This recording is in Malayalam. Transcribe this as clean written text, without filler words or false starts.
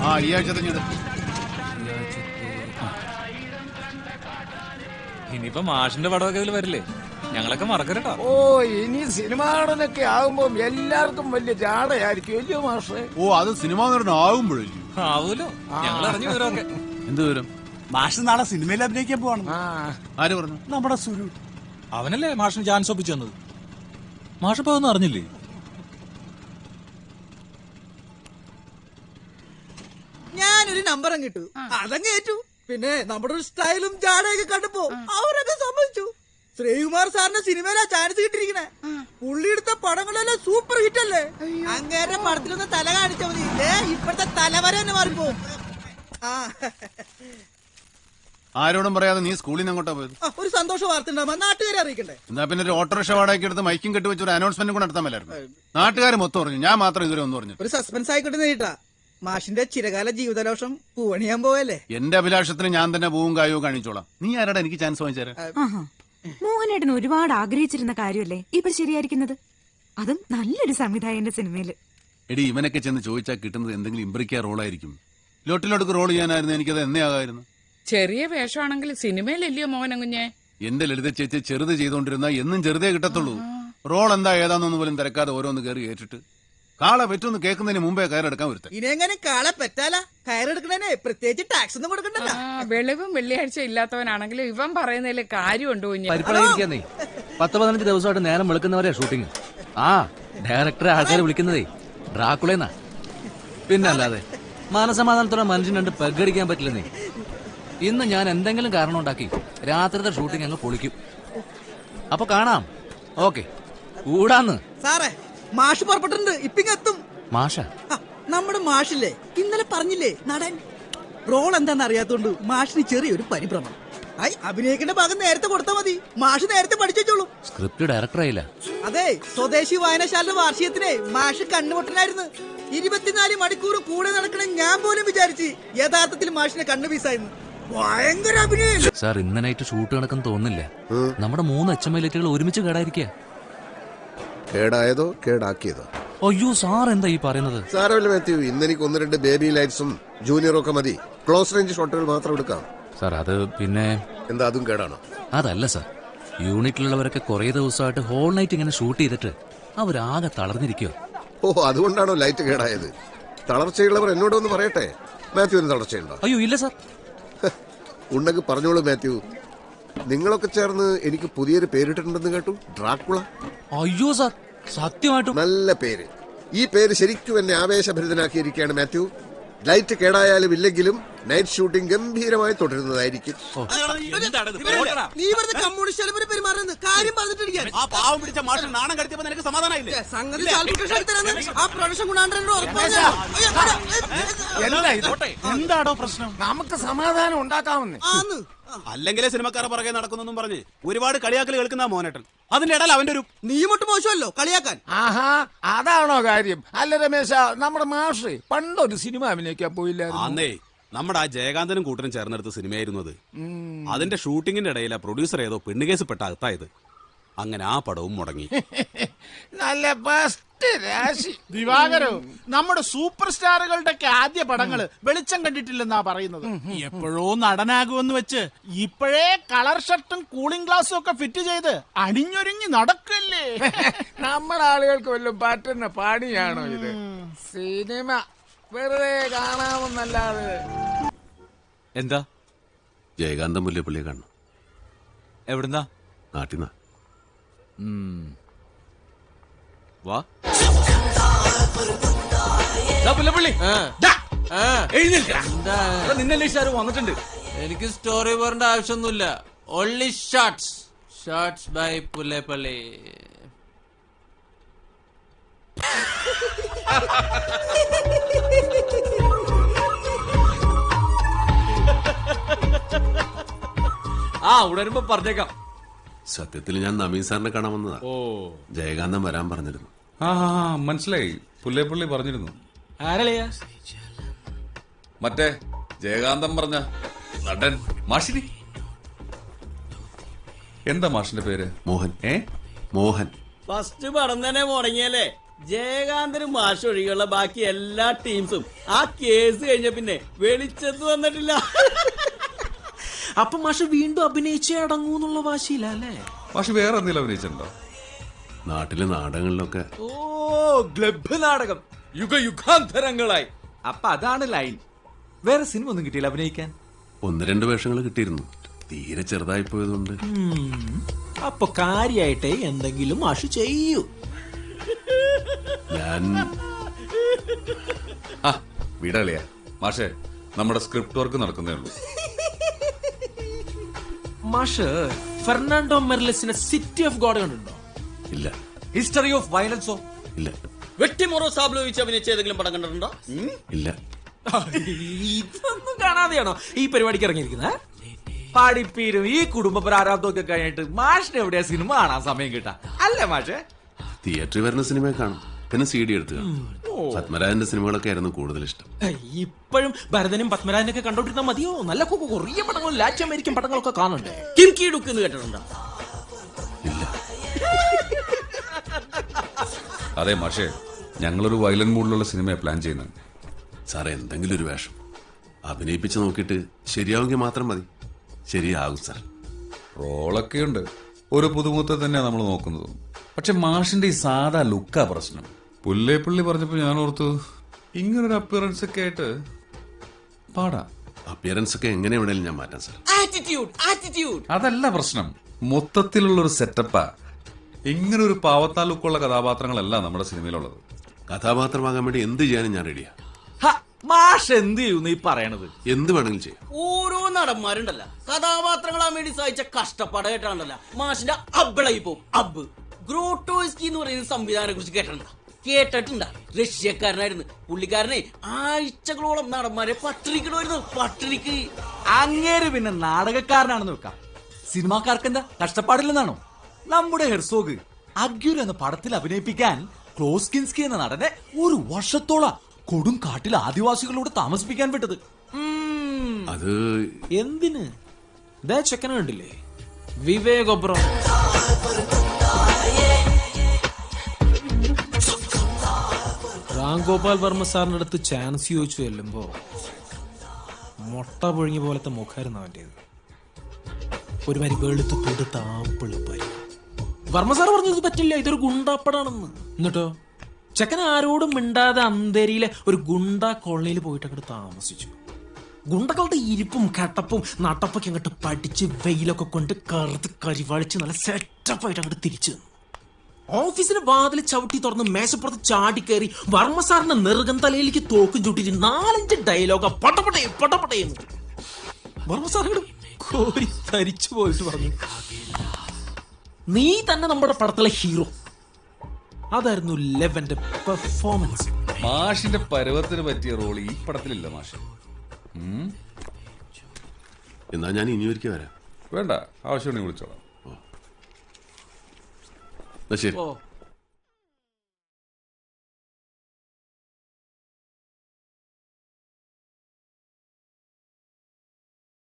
ആ ഈ ആഴ്ച തന്നെ ഇനിയിപ്പോ മാഷിന്റെ പടമൊക്കെ ഇതിൽ വരില്ലേ? ഞങ്ങളൊക്കെ മറക്കരട്ടോ. ഓ ഇനി സിനിമ നടനൊക്കെ ആകുമ്പോ എല്ലാവർക്കും വലിയ ജാടയായിരിക്കും വലിയ മാഷേ. ഓ അത് സിനിമ നടൻ ആകുമ്പോഴല്ലേ? ആവൂലോ, ഞങ്ങൾ അറിഞ്ഞു വിവരമൊക്കെ. എന്ത് വിവരം? മാഷ് നാളെ സിനിമയിൽ അഭിനയിക്കാൻ പോവാണ്. ആര് പറഞ്ഞു? നമ്മുടെ സുരു. അവനല്ലേ മാഷിന് ചാൻസ് ഒപ്പിച്ചു തന്നത്. മാഷിപ്പോ ഒന്നും അറിഞ്ഞില്ലേ? ഞാനൊരു നമ്പറും കിട്ടു, അതങ്ങ് ഏറ്റു. പിന്നെ നമ്മുടെ ഒരു സ്റ്റൈലും ജാടയൊക്കെ കണ്ടപ്പോ അവരൊക്കെ സമ്മതിച്ചു. ശ്രീകുമാർ സാറിന്റെ സിനിമയിലാ ചാൻസ് കിട്ടിയിരിക്കണേ. പുള്ളി എടുത്ത പടങ്ങളെല്ലാം സൂപ്പർ ഹിറ്റ് അല്ലേ? അങ്ങേരെ പടത്തിലൊന്ന് തല കാണിച്ചാ മതി, ഇപ്പോഴത്തെ തലവര തന്നെ മാറിപ്പോ. ആരോടും പറയാതെ നീ സ്കൂളിൽ നിന്ന് അങ്ങോട്ടാ പോയത്? ഒരു സന്തോഷ വാർത്ത ഉണ്ടാവുമ്പോ നാട്ടുകാരെ അറിയിക്കണ്ടേ? എന്നാ പിന്നെ ഒരു ഓട്ടോറിക്ഷ വാടകയ്ക്ക് എടുത്ത് മൈക്കും കെട്ടി വെച്ചൊരു അനൗൺസ്മെന്റ് കൂടെ നടത്താൻ മേലായിരുന്നു. നാട്ടുകാർ മൊത്തം പറഞ്ഞു, ഞാൻ മാത്രം ഇതുവരെ ഒന്നും പറഞ്ഞു. ഒരു സസ്പെൻസ് ആയിക്കോട്ടെ നേരിട്ടാ. മാഷിന്റെ ചിരകാല ജീവിതദോഷം പൂവണിയാൻ പോവല്ലേ? എന്റെ അഭിലാഷത്തിന് ഞാൻ തന്നെ പൂവും കായോ കാണിച്ചോളാം. നീ ആരാടാ എനിക്ക് ചാൻസ് വാങ്ങിച്ചാരാ? മോഹനേട്ടൻ ഒരുപാട് ആഗ്രഹിച്ചിരുന്ന കാര്യമല്ലേ ഇപ്പൊ ശരിയായിരിക്കുന്നത്? അതും നല്ലൊരു സംവിധായകന്റെ സിനിമയില്. എടി ഇവനൊക്കെ ചെന്ന് ചോദിച്ചാൽ കിട്ടുന്നത് എന്തെങ്കിലും ഇമ്പ്രിക്ക റോളായിരിക്കും. ലോട്ടിലോട്ട് റോൾ ചെയ്യാനായിരുന്നു എനിക്കത് എന്നേ ആകായിരുന്നു. ചെറിയ വേഷമാണെങ്കിൽ സിനിമയിലല്ലയോ മോഹനം കുഞ്ഞെ? എന്റെ ലളിത ചേച്ചി ചെറുത് ചെയ്തോണ്ടിരുന്ന എന്നും ചെറുതേ കിട്ടത്തുള്ളൂ. റോൾ എന്താ ഏതാന്നൊന്നും പോലും തിരക്കാതെ ഓരോന്ന് കയറി കേട്ടിട്ട് കാളെ പറ്റൊന്ന് കേൾക്കുന്നതിന് മുമ്പേ കയറെടുക്കാൻ വരുത്ത. ഇനെങ്ങനെ കാളെ പറ്റാലാ? കയറെടുക്കണേ പ്രത്യേകിച്ച് ടാക്സ് ഒന്നും കൊടുക്കണ്ടല്ലോ. വെളിവും വെള്ളിയാഴ്ച ഇല്ലാത്തവനാണെങ്കിലും ഇവൻ പറയുന്നതിൽ കാര്യമുണ്ടോ? 10-15 ദിവസമായിട്ട് നേരം വിളിക്കുന്നവരെയാ ഷൂട്ടിങ്. ആ ഡയറക്ടറെ ആൾക്കാരെ വിളിക്കുന്നതേ ഡ്രാക്കുളേന്നാ. പിന്നല്ലാതെ മനസമാധാനത്തോടെ മനുഷ്യൻ കണ്ട് പെഗടിക്കാൻ പറ്റില്ലെന്നേ. ഇന്ന് ഞാൻ എന്തെങ്കിലും കാരണം ഉണ്ടാക്കി രാത്രിത്തെ ഷൂട്ടിംഗ് അങ്ങ് പൊളിക്കും. അപ്പൊ കാണാം. ഓക്കെ കൂടാന്ന്. സാറേ മാഷ് പുറപ്പെട്ടിട്ടുണ്ട്, ഇപ്പിങ്ങെത്തും. മാഷ നമ്മുടെ മാഷില്ലേ ഇന്നലെ പറഞ്ഞില്ലേ നടൻ? റോൾ എന്താന്ന് അറിയാത്തോണ്ട് മാഷിന് ചെറിയൊരു പരിഭ്രമം. അഭിനയിക്കേണ്ട ഭാഗം നേരത്തെ കൊടുത്താൽ മതി. മാഷ് നേരത്തെ പഠിച്ചോളൂ. സ്ക്രിപ്റ്റ് ഡയറക്ടർ ആയില്ല. അതെ, സ്വദേശി വായനശാല വാർഷികത്തിനെ മാഷ് കണ്ണുപൊട്ടനായിരുന്നു. 24 മണിക്കൂർ കൂടെ നടക്കണ ഞാൻ പോലും വിചാരിച്ച് യഥാർത്ഥത്തിൽ മാഷിനെ കണ്ണുപീസായിരുന്നു. ഭയങ്കര അഭിനയം. സാർ ഇന്ന് നൈറ്റ് ഷൂട്ട് നടക്കുന്ന തോന്നുന്നില്ല. നമ്മുടെ 3 HMI ലൈറ്റുകൾ ഒരുമിച്ച് കേടായിരിക്കുക. കേടായതോ കേടാക്കിയതോ? അയ്യോ സാർ എന്താ ഈ പറയുന്നത്? സാരമില്ല മാത്യു, ഇന്നെനിക്ക് 1-2 ബേബി ലൈറ്റ്സും ജൂനിയറും ഒക്കെ മതി. ക്ലോസ് റേഞ്ച് ഷോട്ടുകൾ മാത്രം എടുക്കാം. സാർ അത് പിന്നെ എന്താ അതും കേടാണോ? അതല്ല സാർ, യൂണിറ്റിലുള്ളവരൊക്കെ കുറെ ദിവസമായിട്ട് ഹോൾ നൈറ്റ് ഇങ്ങനെ ഷൂട്ട് ചെയ്തിട്ട് അവരാകെ തളർന്നിരിക്കോ. ഓ അതുകൊണ്ടാണോ ലൈറ്റ് കേടായത്? തളർച്ചയുള്ളവർ എന്നോടൊന്ന് പറയട്ടെ. മാത്യുവിന് തളർച്ചയുണ്ടോ? അയ്യോ ഇല്ല സാർ. ഉണ്ടെങ്കിൽ പറഞ്ഞോളൂ മാത്യു. നിങ്ങളൊക്കെ ചേർന്ന് എനിക്ക് പുതിയൊരു പേരിട്ടിട്ടുണ്ടെന്ന് കേട്ടു, ഡ്രാക്കുള. അയ്യോ സാർ സത്യമായിട്ടും നല്ല പേര്. ഈ പേര് ശരിക്കും എന്നെ ആവേശഭരിതനാക്കിയിരിക്കുകയാണ് മാത്യു. ലൈറ്റ് കേടായാലും ഇല്ലെങ്കിലും നൈറ്റ് ഷൂട്ടിംഗ് ഗംഭീരമായി തുടരുന്നതായിരിക്കും. നീ വെറുതെ കമ്മ്യൂണിസ്റ്റ് പെരുമാറുന്നത് കാര്യം പറഞ്ഞിട്ടിരിക്കാൻ. ആ പാവം പിടിച്ച മാഷിന് നാണം കടത്തിയപ്പോ നിനക്ക് സമാധാനമായില്ലേ? സംഗതി ആ പ്രൊഡക്ഷൻ കൊണ്ടാണ്ടോ എന്താടോ പ്രശ്നം? നമുക്ക് സമാധാനം ഉണ്ടാക്കാമെന്ന്. അല്ലെങ്കിലേ സിനിമക്കാരെ പുറകെ നടക്കുന്നെന്നും പറഞ്ഞ് ഒരുപാട് കളിയാക്കൽ കേൾക്കുന്ന മോനേട്ടൻ. അതിന്റെ ഇടയിൽ അവന്റെ ഒരു നീമൊട്ട് മോശമല്ലോ കളിയാക്കാൻ. ആഹാ അതാണോ കാര്യം? അല്ല രമേശ, നമ്മുടെ മാഷ് പണ്ടൊരു സിനിമ അഭിനയിക്കാൻ പോയില്ലായിരുന്നു. അന്നേ നമ്മുടെ ആ ജയകാന്തനും കൂട്ടരും ചേർന്നെടുത്ത സിനിമയായിരുന്നു അത്. അതിന്റെ ഷൂട്ടിങ്ങിന്റെ ഇടയിൽ ആ പ്രൊഡ്യൂസർ ഏതോ പെണ്ണുകേസ് പെട്ട അകത്തായത്. അങ്ങനെ ആ പടവും മുടങ്ങി. നല്ല ബെസ്റ്റ് രാശി. ദിവാകരോ, നമ്മുടെ സൂപ്പർ സ്റ്റാറുകളുടെ ഒക്കെ ആദ്യ പടങ്ങള് വെളിച്ചം കണ്ടിട്ടില്ലെന്നാ പറയുന്നത്. എപ്പോഴോ നടനാകുമെന്ന് വെച്ച് ഇപ്പോഴേ കളർ ഷർട്ടും കൂളിംഗ് ഗ്ലാസും ഒക്കെ ഫിറ്റ് ചെയ്ത് അണിഞ്ഞൊരുങ്ങി നടക്കല്ലേ. നമ്മുടെ ആളുകൾക്ക് വല്ലതും പറ്റുന്ന പണിയാണോ ഇത്? സിനിമ വെറുതെ കാണാമെന്നല്ലാതെ. എന്താ? ജയകാന്തം പുല്ലിയെ കാണണം. എവിടുന്നാ? നാട്ടിന്നാ. വാ. നിന്നല്ലേ വന്നിട്ടുണ്ട്. എനിക്ക് സ്റ്റോറി പറയേണ്ട ആവശ്യമൊന്നുമില്ല. Only shorts. Shorts by Pullepally. ആ ഉടരുമ്പോ പറഞ്ഞേക്കാം. സത്യത്തിൽ ഞാൻ നവീൻ സാറിനെ കാണാൻ വന്നതാ. ജയകാന്തൻ വരാൻ പറഞ്ഞിരുന്നു. ആ മനസ്സിലായി, പുല്ലേപ്പള്ളി പറഞ്ഞിരുന്നു. ആരളിയാ? മറ്റേ ജയകാന്തൻ പറഞ്ഞ നടൻ മാഷിനി. എന്താ മാഷിന്റെ പേര്? മോഹൻ. മോഹൻ ഫസ്റ്റ് പടം തന്നെ മുടങ്ങിയല്ലേ? ജയകാന്തനും മാഷ് ഒഴികെയുള്ള ബാക്കി എല്ലാ ടീംസും ആ കേസ് കഴിഞ്ഞ പിന്നെ വെളിച്ചത്ത് വന്നിട്ടില്ല. അപ്പൊ മാഷ് വീണ്ടും അഭിനയിച്ചേ അടങ്ങൂന്നുള്ള വാശിയില്ല അല്ലേ? മാഷ് വേറെ എന്തെങ്കിലും അഭിനയിച്ചിട്ടുണ്ടോ? നാട്ടിലെ നാടകങ്ങളിലൊക്കെ. ഓ, ക്ലബ് നാടകം യുഗാന്തരങ്ങളായി. അപ്പൊ അതാണ് ലൈൻ. വേറെ സിനിമ ഒന്നും കിട്ടിയില്ല അഭിനയിക്കാൻ? 1-2 വേഷങ്ങൾ കിട്ടിയിരുന്നു. തീരെ ചെറുതായി പോയതുകൊണ്ട്. അപ്പൊ കാര്യായിട്ടേ എന്തെങ്കിലും മാഷ് ചെയ്യൂ. ഞാൻ വിടളിയാ മാഷേ, നമ്മുടെ സ്ക്രിപ്റ്റ് വർക്ക് നടക്കുന്നേ ഉള്ളൂ. മാഷ് ഫെർണാണ്ടോ മെർലെസിനെ സിറ്റി ഓഫ് ഗോഡ് കണ്ടിട്ടുണ്ടോ? ഇല്ല. ഹിസ്റ്ററി ഓഫ് വയലൻസോ? ഇല്ല. വെട്ടിമൊറോ സാബ്ലോവിച്ച് അഭിനയിച്ച ഏതെങ്കിലും പടം കണ്ടിട്ടുണ്ടോ? ഇല്ല. ഇതൊന്നും കാണാതെയാണോ ഈ പരിപാടിക്ക് ഇറങ്ങിയിരിക്കുന്നത്? പഠിപ്പീരും ഈ കുടുംബ പ്രാരാബ്ദമൊക്കെ കഴിഞ്ഞിട്ട് മാഷിന് എവിടെയാ സിനിമ കാണാൻ സമയം കിട്ടാ അല്ലേ മാഷേ? തിയേറ്ററിൽ വരുന്ന സിനിമ കാണും, പിന്നെ CD എടുത്തു കാണും. പത്മരാജന്റെ സിനിമകളൊക്കെ ആയിരുന്നു കൂടുതൽ ഇഷ്ടം. ഇപ്പോഴും ഭരതനും പത്മരാജനൊക്കെ കണ്ടോണ്ടിരുന്നാ മതിയോ? നല്ല കൊറിയ പടങ്ങളും ലാറ്റിൻ അമേരിക്കൻ പടങ്ങളൊക്കെ കാണണ്ടേ? കിംകി ഡുക്ക് എന്ന് കേട്ടിട്ടുണ്ടോ? ഇല്ല. അതെ മാഷേ, ഞങ്ങളൊരു വയലന്റ് മൂഡിലുള്ള സിനിമയെ പ്ലാൻ ചെയ്യുന്നത്. സാറേ, എന്തെങ്കിലും ഒരു വേഷം അഭിനയിപ്പിച്ച് നോക്കിയിട്ട് ശരിയാവുമെങ്കിൽ മാത്രം മതി. ശരിയാകും സാർ. റോളൊക്കെ ഉണ്ട്, ഒരു പുതുമുഖത്തെ തന്നെയാണ് നമ്മൾ നോക്കുന്നത്. പക്ഷെ മാഷിന്റെ ഈ സാധാ ലുക്കാ പ്രശ്നം. പുള്ളി പറഞ്ഞപ്പോ ഞാൻ ഓർത്തു ഇങ്ങനൊരു അപ്പിയറൻസ് ഒക്കെ ആയിട്ട് പാടാ. അപ്പിയറൻസ് ഒക്കെ എങ്ങനെ വേണേലും ഞാൻ മാറ്റാം സാർ. അതല്ല പ്രശ്നം, മൊത്തത്തിലുള്ള ഒരു സെറ്റപ്പാ. ഇങ്ങനെ ഒരു പാവത്താ ലുക്കുള്ള കഥാപാത്രങ്ങളല്ല നമ്മുടെ സിനിമയിലുള്ളത്. കഥാപാത്രമാകാൻ വേണ്ടി എന്ത് ചെയ്യാനും ഞാൻ റെഡിയാ. മാഷ് എന്ത് ചെയ്യുന്നു ഈ പറയണത്? എന്ത് വേണമെങ്കിലും ചെയ്യാം. ഓരോ നടന്മാരുണ്ടല്ല കഥാപാത്രങ്ങളാൻ വേണ്ടി സഹിച്ച കഷ്ടപ്പാട് കേട്ടാണ്ടല്ല മാഷിന്റെ അബ്ബളായി പോവും. അബ്ബ് ഗ്രോട്ടോസ്കി എന്ന് പറയുന്ന സംവിധാനത്തെ കുറിച്ച് കേട്ടിട്ടുണ്ടാ? റഷ്യക്കാരനായിരുന്നു പുള്ളിക്കാരനെ. ആഴ്ചകളോളം നടന്മാരെ പട്ടിണിക്ക്. അങ്ങേര് പിന്നെ നാടകക്കാരനാണെന്ന് വെക്കാം, സിനിമാക്കാർക്ക് എന്താ കഷ്ടപ്പാടില്ലെന്നാണോ? നമ്മുടെ ഹെർസോഗ് അഗ്യുർ എന്ന പടത്തിൽ അഭിനയിപ്പിക്കാൻ ക്ലോസ്കിൻസ്കി എന്ന നടനെ 1 വർഷത്തോളം കൊടും കാട്ടിൽ ആദിവാസികളോട് താമസിപ്പിക്കാൻ വിട്ടത്. അത് എന്തിന്? ചെക്കന കണ്ടില്ലേ, വിവേക് ഒബ്റോയ്. രാം ഗോപാൽ വർമ്മ സാറിന്റെ അടുത്ത് ചാൻസ് ചോദിച്ചു ചെല്ലുമ്പോ മുട്ട പൊഴിഞ്ഞ പോലത്തെ മുഖായിരുന്നു അവന്റേത്. ഒരുമാതിരി വെളുത്ത് കൊടുത്താപ്പിളിപ്പായി. വർമ്മ സാർ പറഞ്ഞത് പറ്റില്ല, ഇതൊരു ഗുണ്ടാപ്പടാണെന്ന്. എന്നിട്ടോ ചെക്കൻ ആരോടും മിണ്ടാതെ അന്തേരിയിലെ ഒരു ഗുണ്ടാ കോളനിയിൽ പോയിട്ട് അങ്ങോട്ട് താമസിച്ചു. ഗുണ്ടകളുടെ ഇരിപ്പും കട്ടപ്പും നട്ടപ്പൊക്കെ അങ്ങോട്ട് പഠിച്ച് വെയിലൊക്കെ കൊണ്ട് കറുത്ത് കരിവാളിച്ച് നല്ല സെറ്റപ്പായിട്ട് അങ്ങോട്ട് തിരിച്ചു. ഓഫീസിന്റെ വാതിൽ ചവിട്ടി തുറന്ന് മേശപ്പുറത്ത് ചാടിക്കയറി വർമ്മ സാറിന്റെ നെറുകം തലയിലേക്ക് തോക്കും ചൂട്ടിട്ട് 4-5 ഡയലോഗ പട്ടപടയെന്ന് വർമ്മ സാർ കോരി തരിച്ചു പോയിട്ട് പറഞ്ഞു, നീ തന്നെ നമ്മുടെ പടത്തിലെ ഹീറോ. അതായിരുന്നു ലെവന്റെ പെർഫോമൻസ്. മാഷിന്റെ പരുവത്തിന് പറ്റിയ റോൾ ഈ പടത്തിലില്ല മാഷ്. എന്നാ ഞാൻ ഇനി ഒരിക്കൽ വരാം. വേണ്ട, ആവശ്യമുണ്ടെങ്കിൽ വിളിച്ചോളാം. ശരി.